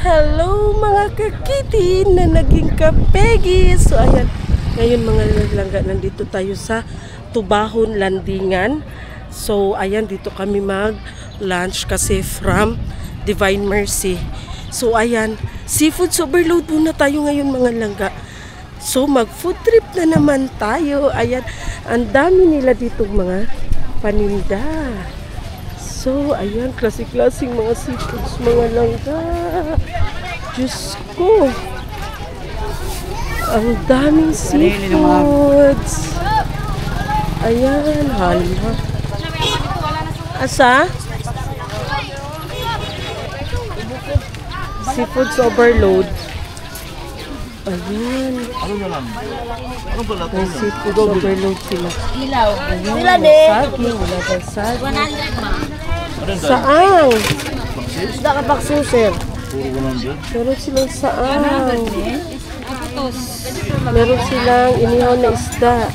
Hello mga kakitin na naging kapegi. So ayan, ngayon mga langga, nandito tayo sa Tubahon Landingan. So ayan, dito kami mag lunch kasi from Divine Mercy. So ayan, seafood overload muna tayo ngayon mga langga. So mag food trip na naman tayo. Ayan, ang dami nila dito mga paninda. So, ayan, klase-klaseng mga seafoods, mga langga. Diyos ko. Ang daming seafoods. Ayan, hala. Asa? Seafoods overload. Ayan. Ano na lang? Ano ba lahat? May seafoods overload sila. Hilaw. Ayan, Sila may saging. Wala bang saging? 100 ma. Saang? Isda ka paksuser. Puro 100? Meron silang saang. Meron silang inihaw na isda.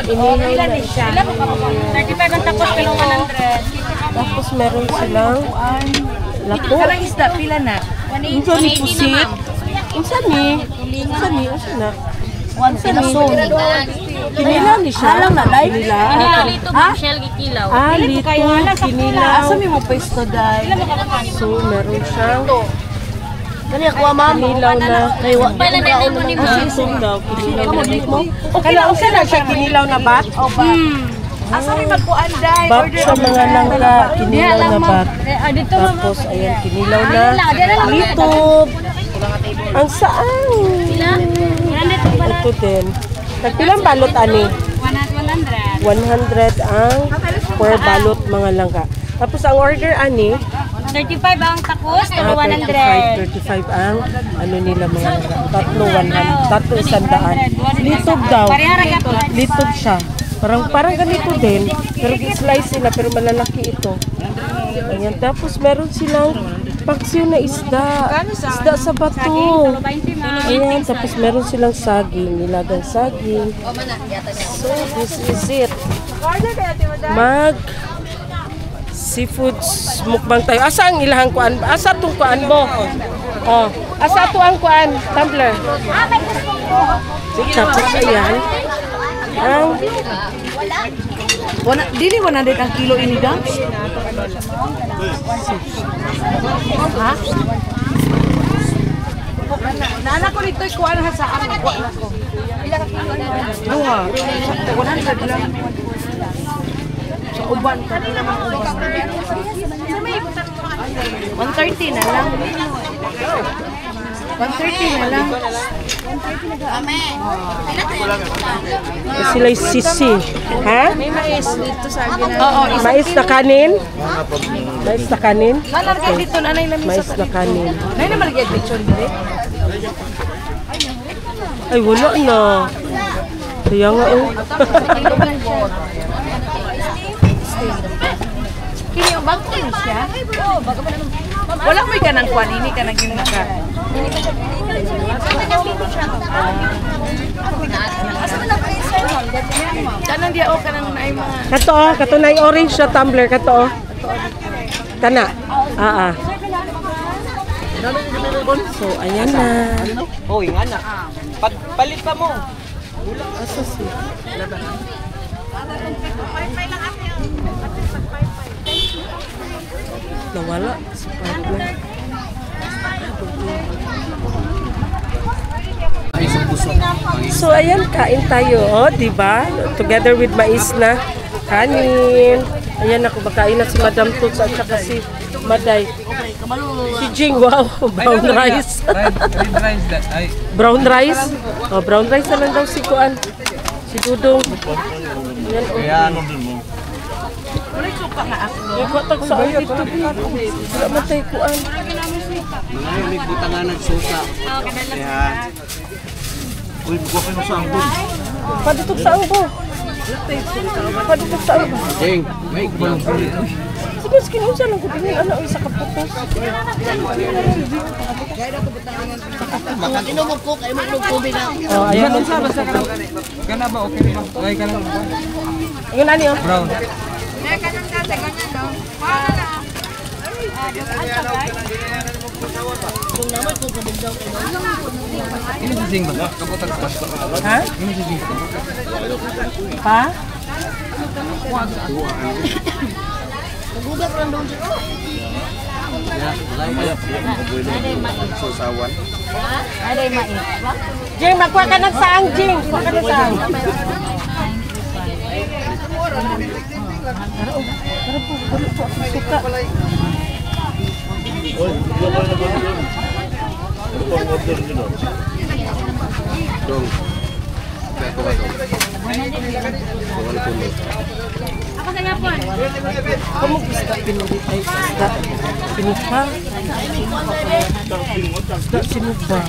Inihaw na isda. 35 ang tapos pero 100. Tapos meron silang lapo. Karang isda pila na. Unsa ni pusit? Unsa ni? Unsa ni? Unsa na? Unsa ni? Kinilaw ni siya. Alam na dai. Kinilaw. Lito Michelle gikilaw. Lito. Kinilaw. Asa mi mo pwesto dai? So meron siyang Kani ako ma'am. kinilaw na Kaywa. Pala na mo ni mo. sisong daw. Kinilaw na mo. Kala unsa na siya kinilaw na bat? Asa mi magkuan dai? Bat sa mga langga. Kinilaw na bat. Tapos ayan, kinilaw na litob. Ang saang. Ito din. Nagpilang balot ani? 100. 100 ang per balot mga langga. Tapos ang order ani? 35 ang takos, 100. 35 ang ano nila mga langga. Tatlo 100. Tatlo 100. Litob daw. Litob siya. Parang ganito din. Pero slice sila pero malalaki ito. Ayan. Tapos meron silang paksiw na isda. Isda sa bato. Ayan. Tapos meron silang saging. Nilagang saging. So, this is it. Mag seafood mukbang tayo. Asa ang ilahang kuan? Asa itong kuan mo? Oh. Asa ito ang kuan? Tumbler. Tapos ayan. Ang Dili 100 ang kilo ini dang? Ha? Nana ko dito kuan ha sa ako ko. Duha. 100 lang. Sa uban pa naman uban. 130 na lang. 130 na lang. sila sisi. Ha? May mais dito sa akin. Oo, mais na kanin. Mais na kanin. Nalargay dito nanay na Mais na kanin. Nay na malagay picture dire. Ay, wala na. Kaya nga oh. Kini yung bangking siya. Oo, baga pa naman. Wala mo ka ng kwan, ini ka nang ginaka. Kanang dia o kanang naay mga. Kato na yung orange na tumbler. Kato. Kana. So, ayan na. Hoy, nga na. Palit pa mo. Asa si? Nawala. So ayan, kain tayo, oh, diba? Together with mais na kanin. Ayan ako, bakain na si Madam Toots at saka si Maday. Si Jing, wow, brown rice. Red rice that ay. Brown rice? Oh, brown rice na lang daw si Kuan. Si Dudong. Ayan, oh. Kaya ano din mo? Ikotag sa ay dito. Wala man tayo Kuan. May buta nga nagsusa. Kaya Uy, buka kayo sa angkol. Padutog sa angko. Pwede ko saan ba? Jing, may Sige, kinusa lang ko tingin ano isa ka putos. Oh, ayan nun sa basta ka. Kana ba okay ba? Okay ka lang ba? Ayun ani oh. Brown. Ini si Jing ba? Kabutan ka. Ha? Ini si Jing. Pa? Jing, magkuha ka ng saang, Jing. Kuha ka ng saang. Tara po, suka. Oy, hindi ko na ba yun? Ano pang order nyo doon? Dong. Kaya ko ba to? Bawal pulo. Kamu isda pinuli ay isda pinupa. Isda sinuba.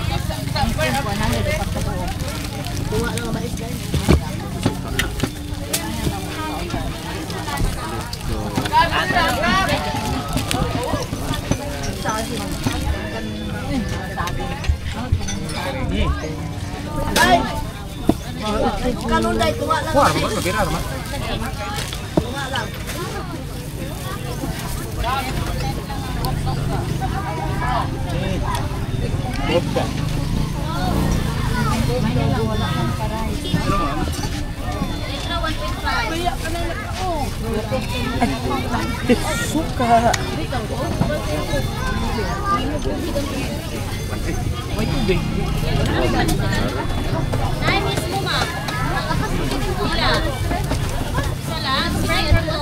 Wah, ba mabirar ma? Suka. Nay, miss mo ma. Wala. Wala. Sprite mo.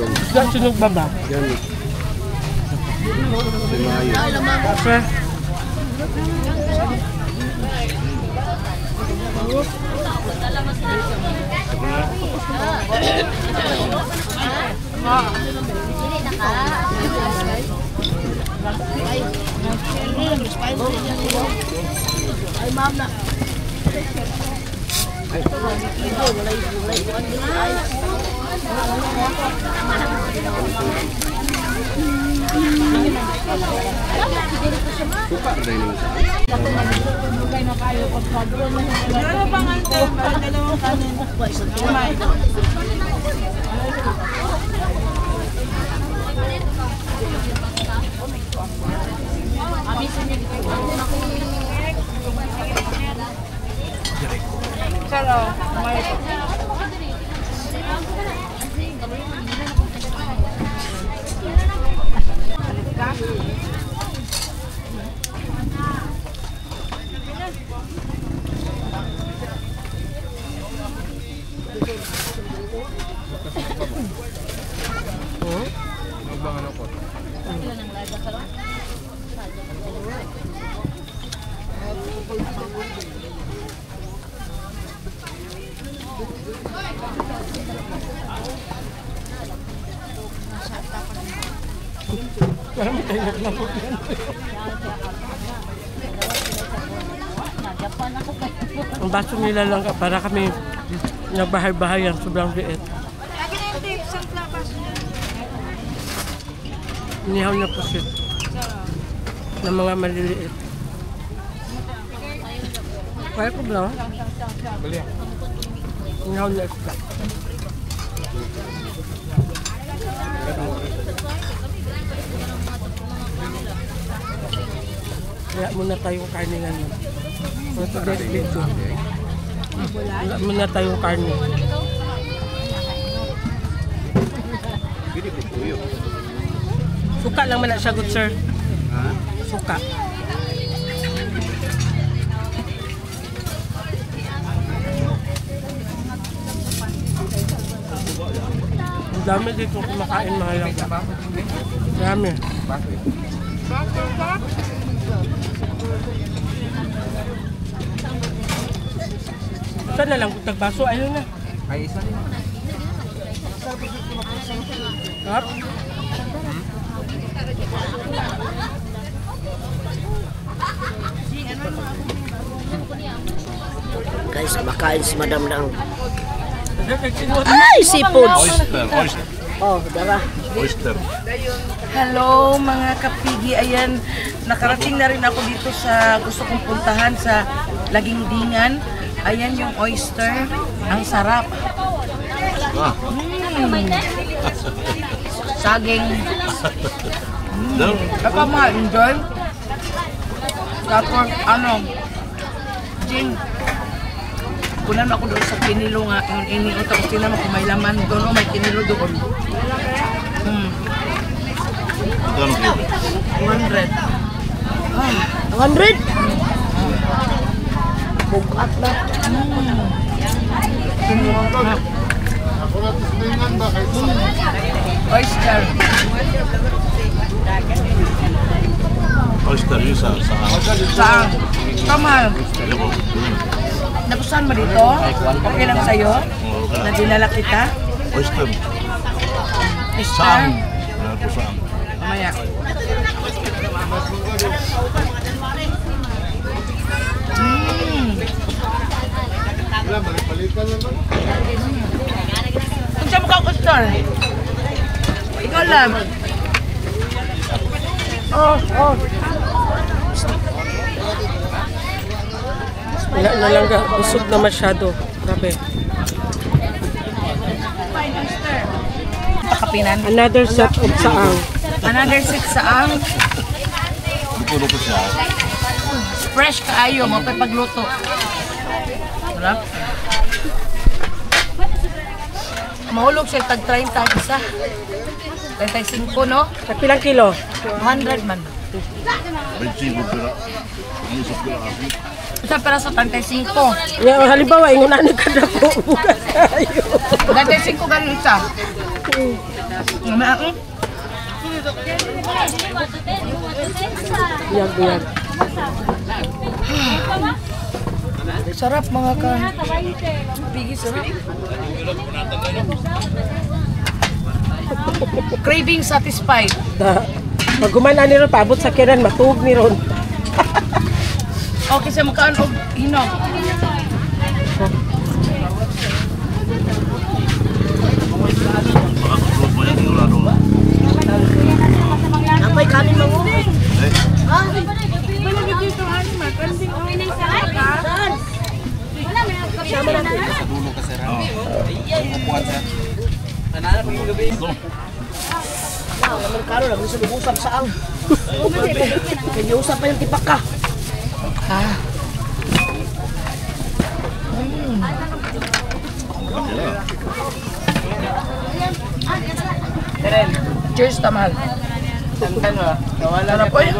Isda sinuba ba? Yan. Simayo. Sir. Ay, ma'am na. Suka pa din sa. Magbangan ako. Ang baso nila lang para kami nagbahay-bahayan, sobrang liit. Inihaw na pusit ng mga maliliit. Kaya ko lang. Bali. Inihaw na isda. Kaya muna tayong karne nga nun. For today's video. Wala muna tayong karne. Gini ko tuyo. Suka lang man na siya, good sir. Ha? Suka. Ang dami dito kumakain mga lang. Dami. Bakit? Ito na lang kung tagbaso. Ayun na. Ay isa din. Sarap. Guys, makain si Madam ng... Ay, seafoods! Oyster. Oh, dara. Oyster. Hello mga kapigi, ayan, nakarating na rin ako dito sa gusto kong puntahan sa Lagingdingan. Ayan yung oyster, ang sarap. Saging. Ako ma-enjoy. Tapos ano, Jing, kunan ako doon sa kinilo nga, yung iniutak ko tinama kung may laman doon o may kinilo doon. Magkano kilo? 100. 100? Bukat na. Oyster. Oyster yun sa Saan? Kamal. Ayoko. Nagustuhan mo dito? Okay lang sa'yo? Na dinala kita? Oyster. Oyster. Saan? Ano po saan? Mamaya. Kung siya mukha oyster. Ikaw lang. Wala na lang ga. Busog na masyado. Grabe. Pakapinan. Another set of saang. Another six saang. Luto ko siya. Fresh kaayo mo kay pagluto. Sarap. Mahulog siya tag 30 isa. 35 no? Kapilang kilo? 100 man. 25 pera. Ang isang pera kasi. Isang peraso 35. Ya, halimbawa, ingon na kada ko. Bukas tayo. 35 ganun isa. Mamaya Biyag, biyag. sarap mga ka. Pigi sarap. Craving satisfied. Pag gumana ni ron, paabot sa kiran, matug ni ron. Okay sa makaan og hinog. Makakasot mo yung mula doon. Napay kanin mo. Naman karo lang gusto mag-usap sa ang. Kaya usap pa yung tipak ka. Cheers tamal. Wala po yun.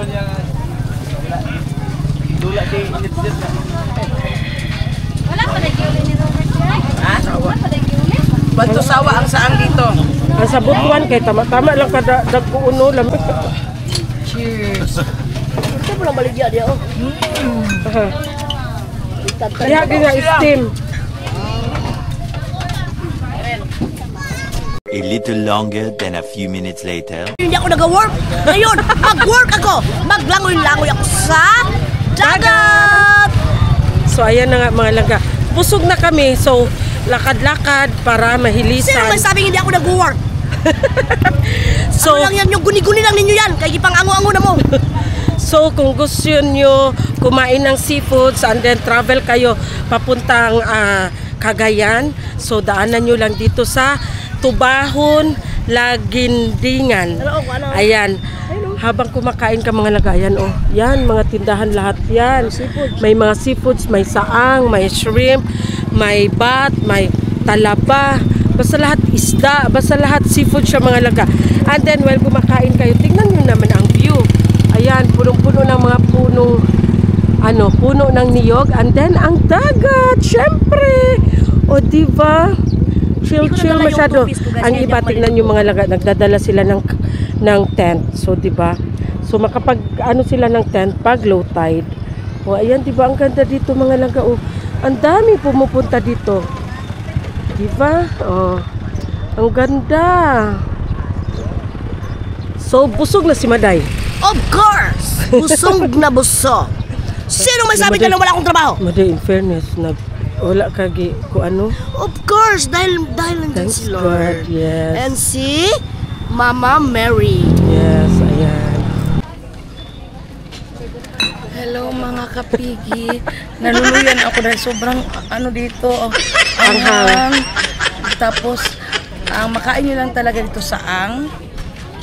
Wala pa na giuli ni Robert Jack. Ha? Wala pa na giuli. Banto sawa ang saang dito. Ang sa butuan kay tama-tama lang kada dagkuuno lang. Cheers. Ito mo lang baligya dia oh. Kaya nga steam. A little longer than a few minutes later. Hindi ako nag-work. Ngayon, mag-work ako. Maglangoy-langoy ako sa dagat. So ayan na nga mga langga. Busog na kami. So lakad-lakad para Sino mahilisan. may sabing hindi ako nag-work? So Ano lang yan, yung guni-guni lang ninyo yan. Kaya ipang ango-ango na mo. So kung gusto nyo kumain ng seafoods and then travel kayo papuntang Cagayan, so daanan nyo lang dito sa Tubahon, Lagindingan. Ayan. Habang kumakain ka mga lagayan, oh, yan, mga tindahan lahat yan. May mga seafoods, may saang, may shrimp, may bat, may talaba. Basta lahat isda, basta lahat seafood siya mga laga. And then while kumakain kayo, tingnan nyo naman ang view. Ayan, punong-puno ng mga puno ng niyog. And then ang dagat, syempre. O diba? Chill masyado. Ang iba, tingnan nyo mga laga, nagdadala sila ng tent. So, diba? So, sila ng tent pag low tide. O, ayan, diba? Ang ganda dito mga laga. O, ang dami pumupunta dito. Diba? O, ang ganda. So, busog na si Maday. Of course! Busog na busog. Sino may sabi ka na wala akong trabaho? Madi, in fairness, wala kagi kung ano. Of course, dahil nandiyan Thanks si Lord. God, yes. And si Mama Mary. Yes, ayan. Hello mga kapigi. Naluluyan ako dahil sobrang ano dito. Anghang. Tapos, ang makain nyo lang talaga dito sa ang.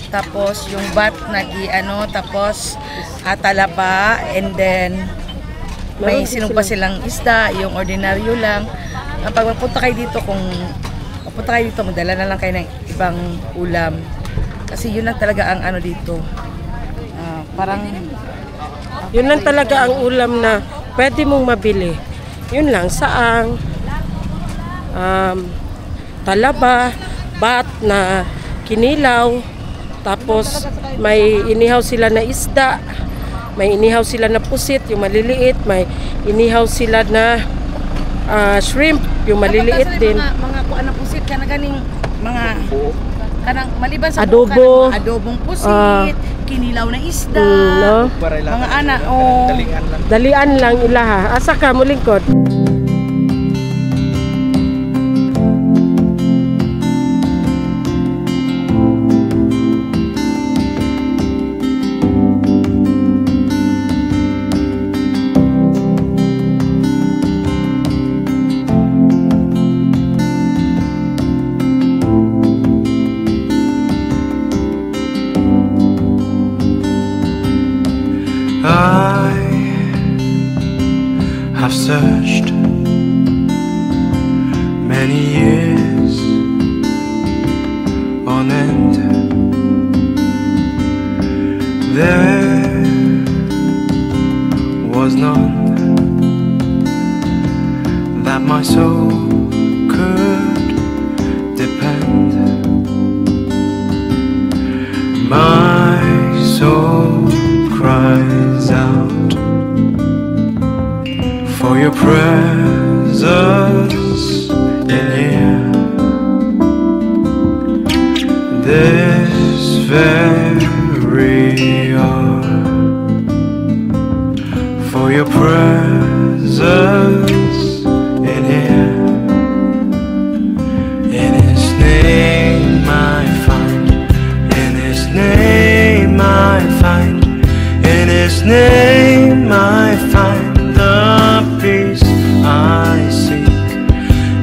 Tapos, yung bat tapos talaba, and then may sinumpa silang isda, yung ordinaryo lang. Kapag mapunta kayo dito, magdala na lang kayo ng ibang ulam. Kasi yun lang talaga ang ano dito. Parang Yun lang talaga ang ulam na pwede mong mabili. Yun lang, saang, talaba, bat na kinilaw, tapos may inihaw sila na isda, may inihaw sila na pusit, yung maliliit, may inihaw sila na shrimp, yung maliliit din. Mga kuan na pusit ka na ganing mga kanang maliban sa Adobo. adobong pusit, kinilaw na isda, No? mga anak Dalian lang ilaha. Asa ka mo lingkod? I've searched many years on end. There was none that my soul could depend. My soul cries out for your presence in here. This very hour, for your presence in here. In His name I find, in His name I find, in His name I find the peace I seek.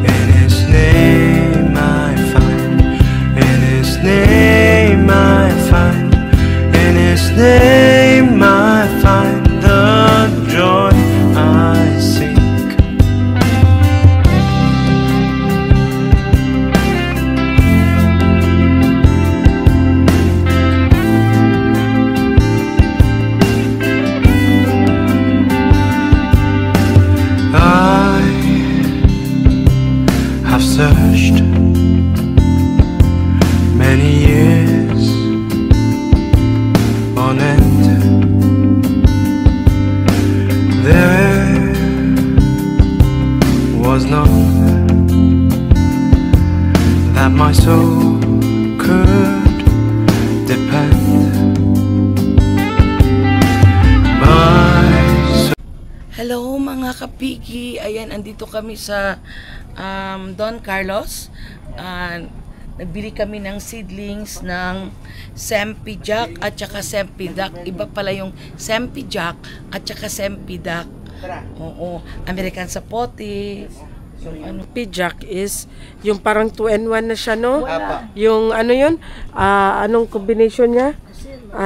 In His name I find, in His name I find, in His name I find the joy I seek. I've searched many years on end. There was none that my soul could depend. My soul. Hello mga kapigi. Ayan, andito kami sa Don Carlos. Nagbili kami ng seedlings ng Sempijac at saka Sempidac. Iba pala yung Sempijac at saka Sempidac. Oo, American sapote. Yung ano, Pijak is yung parang 2-in-1 na siya, no? Yung ano yun? Anong combination niya?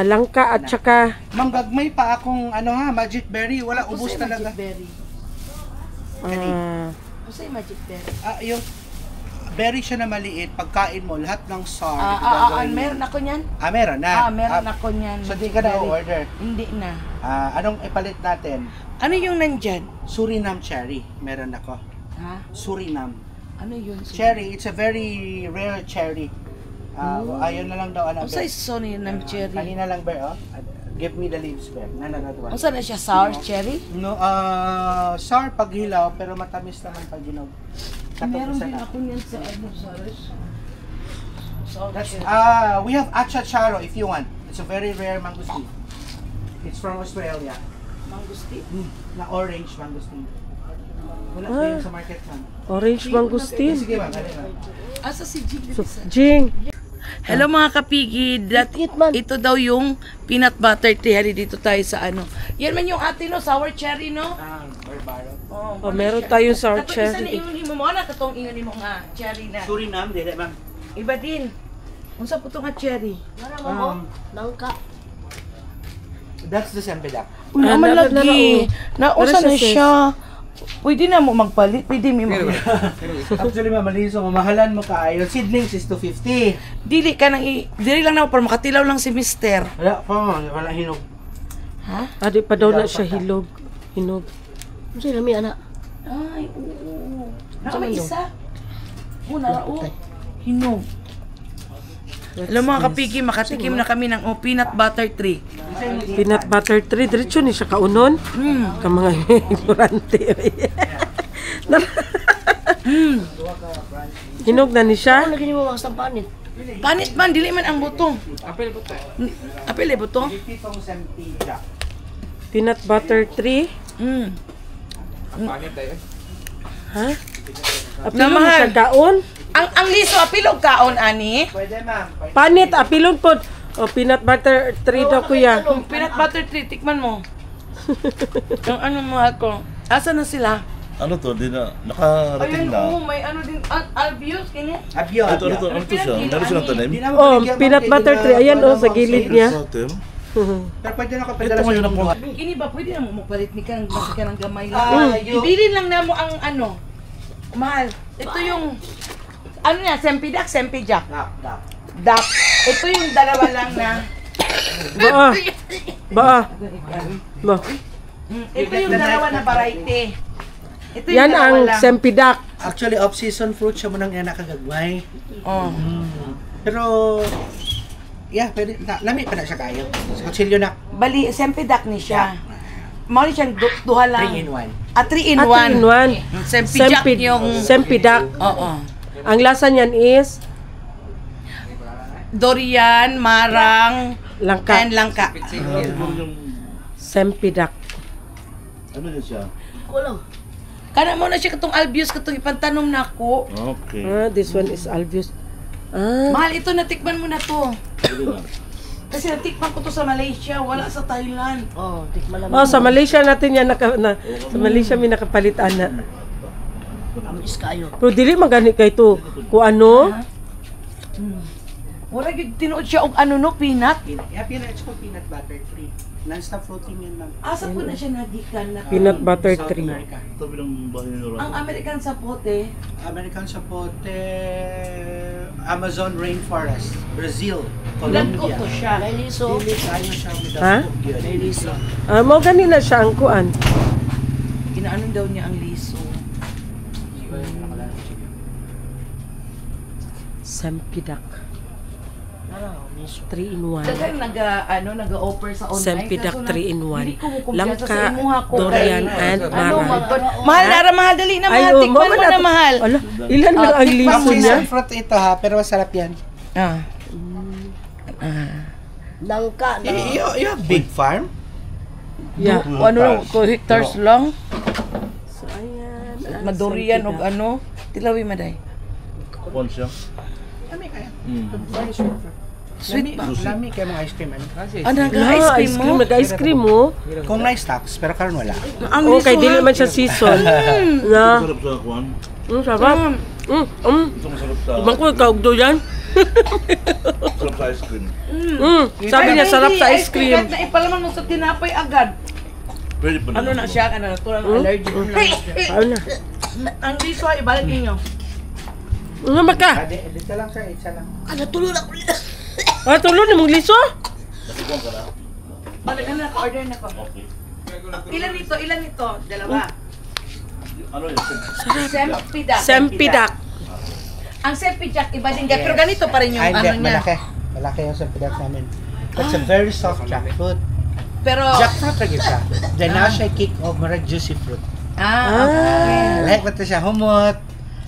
Langka at saka Manggagmay pa akong magic berry, wala ubos talaga. berry. Ano yung magic berry? Yung berry siya na maliit, pagkain mo lahat ng SAR. Meron ako niyan. Meron na. Meron ako niyan. So di ka na order. Hindi na. Anong ipalit natin? Ano yung nandyan? Suriname cherry, meron ako. Ha? Suriname Ano yun? cherry, it's a very rare cherry. Ayun na lang daw Ang size Sony ng cherry. Kanina lang ba give me the leaves bear. Nananadwa. Ang sana siya sour cherry? No, sour pag hilaw pero matamis naman pag ginog. Meron din ako niyan sa sour That's, cherry. we have achacharo if you want. It's a very rare mangosteen. It's from Australia. Na orange mangosteen. Wala pa yun sa market man. Orange mangosteen. Sige ma'am, dali ma'am. Asa si Jing? Jing. Hello mga kapigi, ito daw yung peanut butter tea. Hari dito tayo sa ano. Yan man yung ate no, sour cherry no? Barbaro. Oh, meron tayong sour Tapos isa na cherry. ingon mo na katong ingon mo nga cherry na. Suriname, dili ma'am. Iba din. Unsa po to nga cherry? Nangka. That's the sempedak. Uy, naman na- lagi. Nausa Ano na siya, sis? siya. Pwede na mo magpalit. Pwede mo magpalit. Actually ma'am, maliso, mamahalan mo kaayo. Seedlings is 250. Dili ka nang dili lang na para makatilaw lang si mister. Wala pa ma'am, wala hinog. Adi pa daw na siya hilog. Hinog. Ano sila may anak? Ay, oo. Naka may isa. Muna rao. Hinog. Alam mga kapigi, makatikim na kami ng peanut butter tree. Peanut butter tree. Diretso ni siya kaunon. Ka mga ignorante. Hinog na ni siya. Ano lagi mo mga stampanit? Panit man, dili man ang butong. Apel butong? 50 tong sempedak. Peanut butter tree. Ha? Apilon mo mahal. siya kaon. Ang liso, apilog kaon, ani. Pwede ma'am. Pwede. Panit, apilon po. O, peanut butter tree daw kuya. Peanut butter tree, tikman mo. Ang ano mo ako. Asa na sila? Ano to? Di na, nakarating na. may ano din. Albios, kanya. Abyo, Ito, abyo. ano to siya? Meron silang tanim? Di na mo Oh, binigyan, peanut ma'am, butter pwede tree. na- Ayan wala oh, sa ma'am, gilid sale. niya. Hotel? Pero pwede na Ito kapadala sa ngayon inyo. ako. Kini ba, pwede na mo magpalit ni kang basta ka ng gamay Ah, lang. yung- Ibilin lang na mo ang ano. Mahal. Ito yung, ano na, sempidak, sempijak. Dak. Dak. Ito yung dalawa lang na. Ba. Ba. Ba. Ito yung dalawa na variety. Ito yung Yan dalawa ang lang. sempidak. Actually, off-season fruit siya mo nang yana kagagmay. Oh. Pero, yeah, pwede. Lami pa na siya kayo. Sa kutsilyo na. Bali, sempidak ni siya. Mali siyang duha lang. 3 in 1. 3 in 1. 3 in 1. Sempijak yung... Sempidak. Oo. Ang lasa niyan is Durian, marang, langka. and langka. Sempidak. Ano yun siya? Kulang. Kana mo na siya katong albios, katong ipantanom na ako. Okay. This one is Albius. Mahal ito, natikman mo na to. Pwede na. Kasi natikman ko to sa Malaysia, wala sa Thailand. Oh, tikman lang. Oh, sa Malaysia natin yan sa Malaysia may nakapalitan na. Amis kayo. Pero dili magani kay to. Kung ano? Wala yung tinuod siya og ano no, peanut. Yeah, peanut butter tree. Non-stop floating yan, ma'am. Asa po na siya nagikan na Peanut butter South tree. America. Tabi ng bahay ni Roro. ang American sapote. American sapote, Amazon rainforest, Brazil, Lagko Colombia. to siya. May liso. Dili tayo siya with the Ha? food yun. May liso. Mo gani na siya ang kuan. Ginaano daw niya ang liso. Sempidak. Ano, liso. 3 in 1. Dagan naga-offer sa online. Sempidak Kaso 3 in 1. dili ko mukumpiyansa sa Langka, imuha ko. durian, and Ano, marang. mahal na mahal, dali na mahal. oh, Tikman mo mama na mahal. Ala, ilan lang ang tikman liso mo niya? Season fruit ito ha, pero masarap yan. Ah. Nangka na. You have big farm? Yeah. Ano, 2 hectares lang. So, ayan. Madurian og ano. Tilawi maday. Kuwan siya. Lami kaya. Sweet ba? Lami kaya mga ice cream. Ano? Nag-ice cream mo? Nag-ice cream mo? Kung nice stocks, pero karon wala. Ang Okay, liso, dili ha? man siya season. Na. Masarap sa kuwan. Sarap. Ito masarap sa... Bangko kaugdo yan. Masarap sa ice cream. Sabi niya sarap sa ice cream. Kahit na ipalaman mo sa tinapay agad. Pwede pa Ano na siya? Ano na? Tulang allergic mo lang siya. Ano na? Ang liso ay ibalik ninyo. Ano ba ka? Dito lang sir, isa lang. Ano, tulo na ulit. Tulo na mong liso? Balik na order na ko. Ilan ito? Ilan ito? Dalawa. Ano yun? Sempidak. Sempidak. Ang sempijak iba din. Pero ganito pa rin yung Ay, hindi, ano niya. malaki. Malaki yung sempidak namin. That's a very soft jackfruit. Pero, Jackfruit lagi siya. Then now siya kick of marag juicy fruit. okay. Like ba siya humot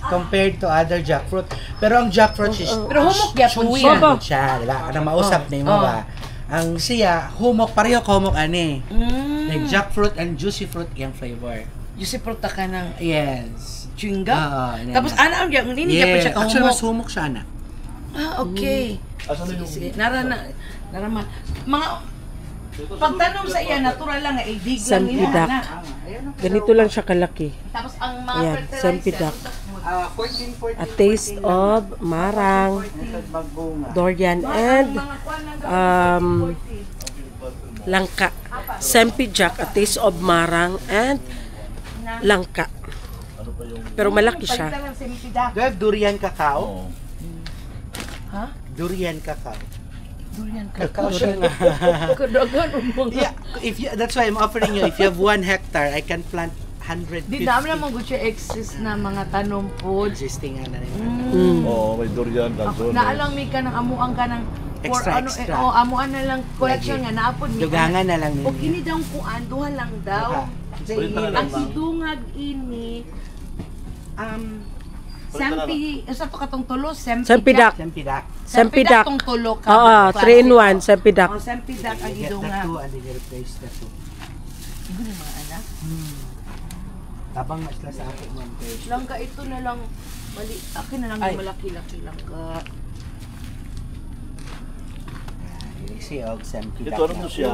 compared to other jackfruit. Pero ang jackfruit is Pero humok gyapon siya. siya. Siya, di ba? Ano mausap ni mo ba? Ang siya, humok, pareho ko humok ani. Like jackfruit and juicy fruit yung flavor. Juicy fruit ka ng Yes. chewing gum. Yan Tapos na. ano ang hindi ka pa siya Actually, mas kahumok. humok siya na. Okay. Asan na yung... Sige, narama. Mga pagtanong sa iya, natural lang, idig lang nila Sempidak. na. Ganito lang siya kalaki. Tapos ang mga Ayan, fertilizer, sempidak. 14, A taste of marang, durian, and langka. Sempidak, a taste of marang and langka. Pero malaki siya. Do you have durian cacao? Ha? Durian cacao. Durian Cacao kakao. siya nga. Kadogan umong. Yeah, that's why I'm offering you. If you have 1 hectare, I can plant 150. Di namin naman good siya exist na mga tanom po. Existing nga na rin. Oo, may durian, calzone. Naalang mi ka ng amuang ka ng Extra. amuan na lang collection nga naapod mi. Dugangan na lang O ninyo. kini daw kuan duha lang daw. Sa Balik na inyo. Ang sidungag ini Sempi, sa to katong tulo, Sempidak. Sempidak. Sempidak. tong tulo ka. Oo, 3 in 1, sempidak. Oh, sempidak ang Get the idungag. 2 and then you replace the 2. Igo ni mga anak. Tabang mas la sa akin mo. Langka ito na lang mali. Akin na lang Ay. yung malaki-laki langka. Si Og Sempidak. Ito ano to siya?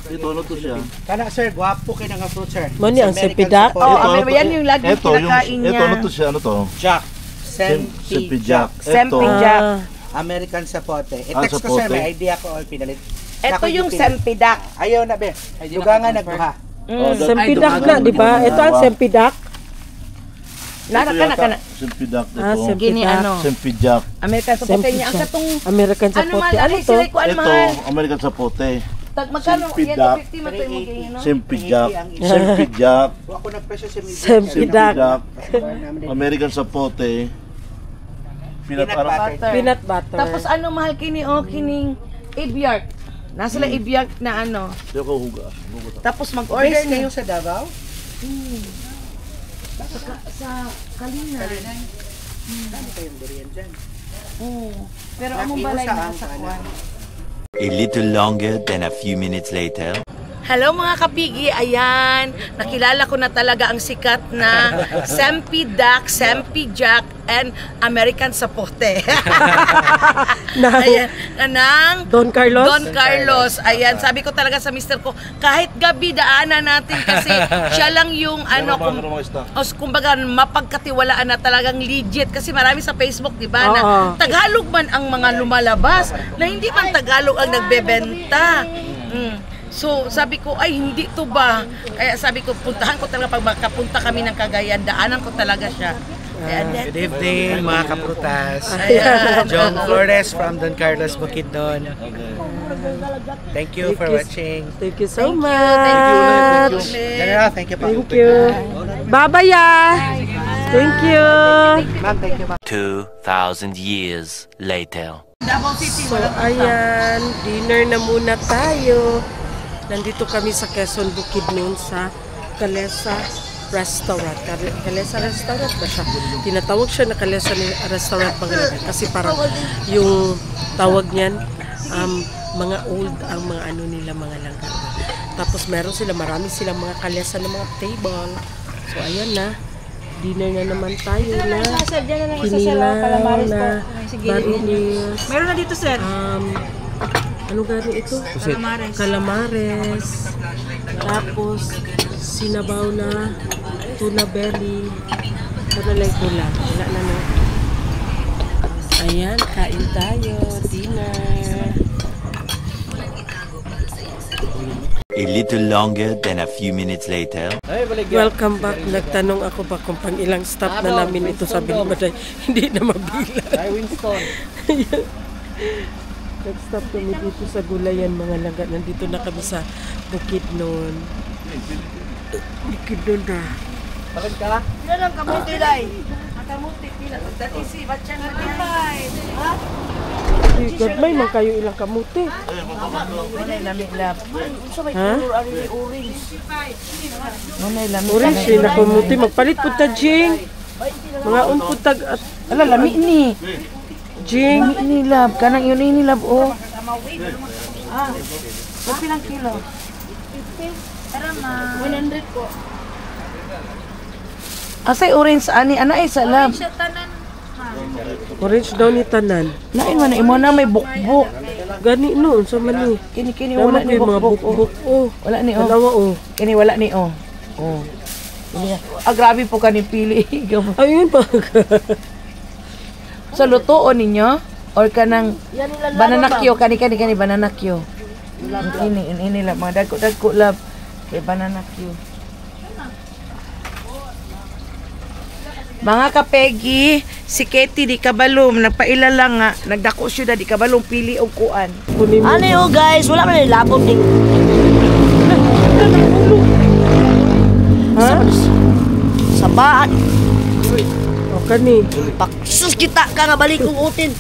Ito ano to siya? Kana sir, gwapo kay nga fruit sir. Mo ni ang American sempidak? support. Oh, Ito, ano to? yan yung lagi Ito, kinakain niya. Ito ano to siya? Ano to? Jack. Sempidak. Ito. Sempidak. American sapote. Ah, I-text ko sir, sapote. may idea ko all pinalit. Ito yung sempidak. Ayaw na be. Dugangan nagduha. Oh, that- Sempidak na, di ba? Ito ang sempidak. Nara ka na ka na. Sempidak Ah, ito. sempidak. Gini ano. Sempidak. American sa puti niya. Ang katong American ano sapote. man, Ano laki to? sila kuan Ito, mahal. American sapote. Tag magkano? Yan Sempidak. 50 man to yung magiging no? Sempidak. Sempidak. Ako nagpresyo sa media. Sempidak. American sapote. Peanut Peanut butter. Peanut butter. Tapos ano mahal kini o kining Ebyark. Nasa la Ebyark na ano. Di ako hugas. Tapos mag-order Base na kayo sa Davao? sa Kalina. Dami kayong durian dyan. Oo. Pero among Laki balay mo sa na ang sa ano. kuan. A little longer than a few minutes later. Hello mga kapigi, ayan, nakilala ko na talaga ang sikat na Sempidak, Sempidak, and American Sapote. Ayan, ng Don Carlos? Don Carlos. Ayan, sabi ko talaga sa mister ko, kahit gabi daanan natin kasi siya lang yung ano, kumbaga mapagkatiwalaan na talagang legit kasi marami sa Facebook, di ba, na Oo. Tagalog man ang mga lumalabas na hindi man Tagalog ang nagbebenta. So, sabi ko, ay, hindi to ba? Kaya sabi ko, puntahan ko talaga pag makapunta kami ng Cagayan, daanan ko talaga siya. Ayan, Good evening mga kaprutas. Ayan. John Flores from Don Carlos Bukidnon. Thank you for watching. Thank you so much. Thank you. General, thank you pa. Thank you. Bye-bye, Thank you. Ma'am, thank you pa. 2,000 years later. So, ayan, dinner na muna tayo. Nandito kami sa Quezon Bukidnon sa Kalesa Restaurant. Kalesa Restaurant ba siya? Tinatawag siya na Kalesa Restaurant Pangalanan kasi parang yung tawag niyan, mga old ang mga ano nila, mga langgar. Tapos meron sila, marami silang mga kalesa na mga table. So, ayan na. Dinner na naman tayo na kinilaw na barilis. Meron na dito, sir. Ano gano'n ito? Calamares. Tapos, sinabaw na tuna belly. Ano lang kulang? Wala na na. Ayan, kain tayo. Dinner. A little longer than a few minutes later. Welcome back. Nagtanong ako ba kung pang ilang stop na namin ito sa Bilbaday. Hindi na mabila. Winston. Nag-stop kami dito sa Gulayan, mga langga. Nandito na kami sa Bukidnon. Bukidnon na. Bakit ka? Yan ang kamuti, Day. Ang kamuti, pila. That is it. Ba't siyang ha? Gagmay man kayo ilang kamuti. Manay lami lab. Sa may Ha? color, ari ni orange. Manay lami. Orange din na kamuti. Magpalit po ta, Jing. Mga unputag at Ala, lami ni. Jing. Lami ni lab. Kanang yun ni lab, oh. Ah, ba't pilang kilo? Tara, ma. 100 po. Asay orange ani ana ay salam. Siya tanan. Orange daw ni tanan. Lain man imo na may bukbuk. Gani no, sa mani. Kini Wala wala ni mga bukbuk. bukbuk. Oh, Wala ni oh. dalawa oh. Kini wala ni oh. Oh. Ini. Grabe po kani pili. Ayun pa. Sa lutoon ninyo or kanang banana kyo kani banana kyo. Ini lang mga dagko lab kay banana kyo. Mga kapegi, si Katie di kabalom nagpailala nga nagdako siya di kabalom pili og kuan. Kunin mo. Ano yun guys? Wala man labog din. Ha? Sa baan. O kani. Paksus kita ka nga balik kong utin.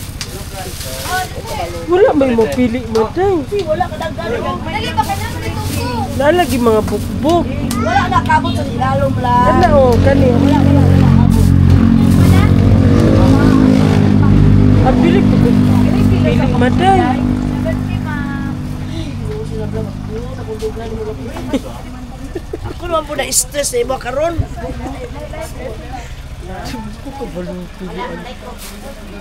Wala may mo pili mo day. Wala ka dagdagan. Dali pa ka na sa tubo. Nalagi mga bukbuk. Wala na kabot sa ilalom lang. Ano oh, kani. Ang pili po. Pili maday. Ako naman po na-stress na iba karon. Ko ka balong pilian.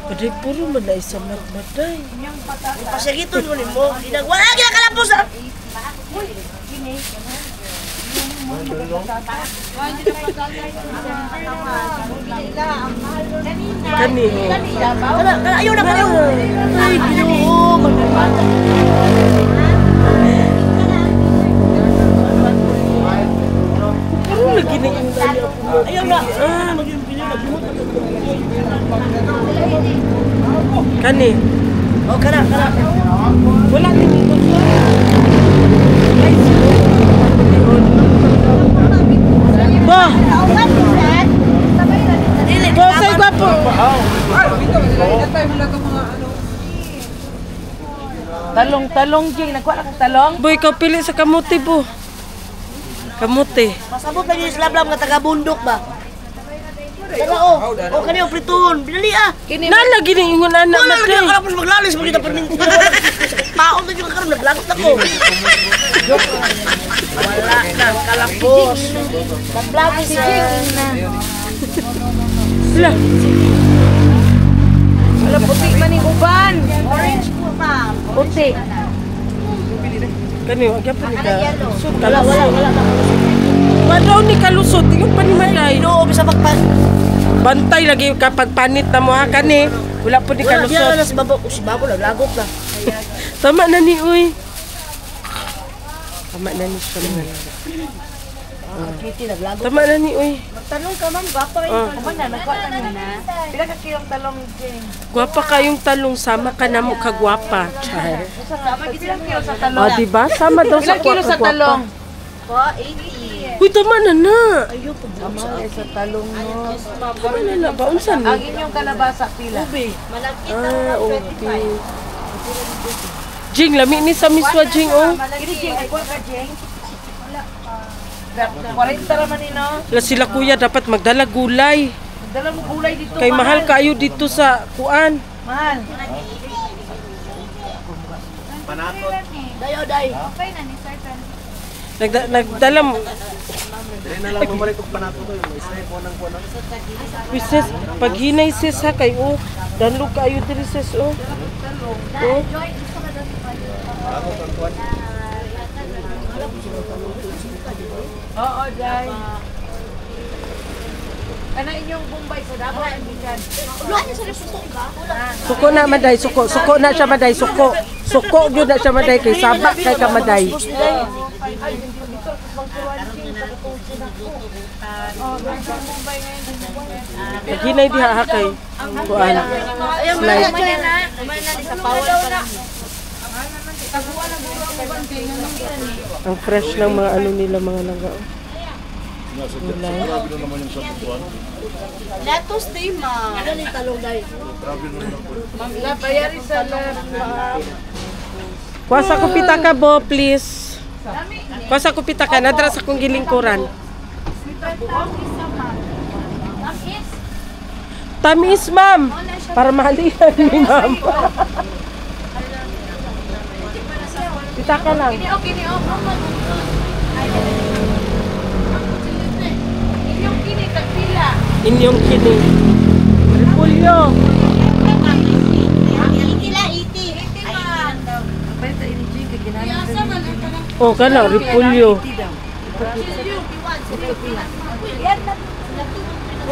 Paday puro man na isa maday. Pasagiton mo ni mo. Wala kaya kalapos ha. Kani oh. Ayaw na kayo. Ay, ginoo. Puro lagi na yung dali ako. Ayaw na. Kani. O, kana. Wala din ito. Ba! Ba, say gwapo! Talong jing nagkuha na kang talong. Boy, ikaw pili sa kamuti po. Kamuti. Pasabot lagi yung slab-lab nga taga-bundok ba? Tara o. O, kanyo, prituhon. Binali ah. Nalagi na yung anak Wala lagi maday. ang kalapos maglalis. Magkita pa rin. Paon na yung karoon. Naglagot ako. Wala na. Kalapos. Naglagot si Jing na. Wala. Wala puti man yung uban. Orange po, ma'am. Puti. Kani, wag yan pa ni ka. Wala. Wadaw ni kalusot. Yung pa ni maday. Ino, bisa magpan. Bantay lagi kapag panit na mo ha. Kani, wala po ni Wala, diyan kalusot. na si Babo. Si Babo, naglagot na. Tama na ni uy. Tama na ni siya mga. Kitty, naglagot. Tama na ni uy. Tanong ka man gwapo rin Oh. ko na nagkuha na nina. Pila ka kilong talong jing. Gwapa kayong talong, sama ka na mo kagwapa. Char. Sama pila kilo sa O, talong. diba? Sama daw sa Pila kilo sa kagwapa. talong? Po, 80. Uy, tama na na. Sama sa talong no. Tama na na. Baunsan Ang ni? inyong kalabasa pila. Malagkit Ah, okay. Jing, lami ni sa miswa, Jing, oh. Kini jing ay kuha ka jing. 40 raman ni no. La sila kuya dapat magdala gulay. Dala mo gulay dito. Kay mahal kayo dito sa kuan. Mahal. Dayo, day. Okay na ni Sir Tan. Nagdala mo. Sis, pag hinay sis ha kay oh. Danlog kayo diri sis oh. Oh. Joy, gusto ka daw Oo, dai. Kana inyong Bombay sa Davao Ambican. Suko na maday, suko na siya maday, suko. Suko gyud na siya maday kay sabak kay ka maday. Pag hinay diha ha kay kuan. Slice. sa power pa lang. Ang fresh ng mga ano nila mga langga. Oh. Grabe na naman yung sa tutuan. Lettuce day, ma. Ano ni talong, day? Grabe na naman. Nabayari sa Kuha sa kupita ka bo, please. Kuha sa kupita ka, nadra sa kong gilingkuran. Tamis, ma'am. Para mahalihan ni ma'am. Pita ka lang. Inyong kini. Repulyo. Oh, kana repulyo.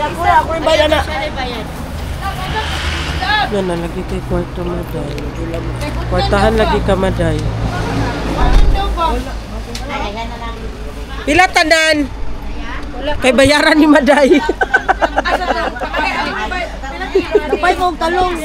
Ako rin bayan na. Yan na, lagi kay kwarto maday. Kwartahan lagi ka maday. Pila tanan? Kay bayaran ni maday. Napay kong talong.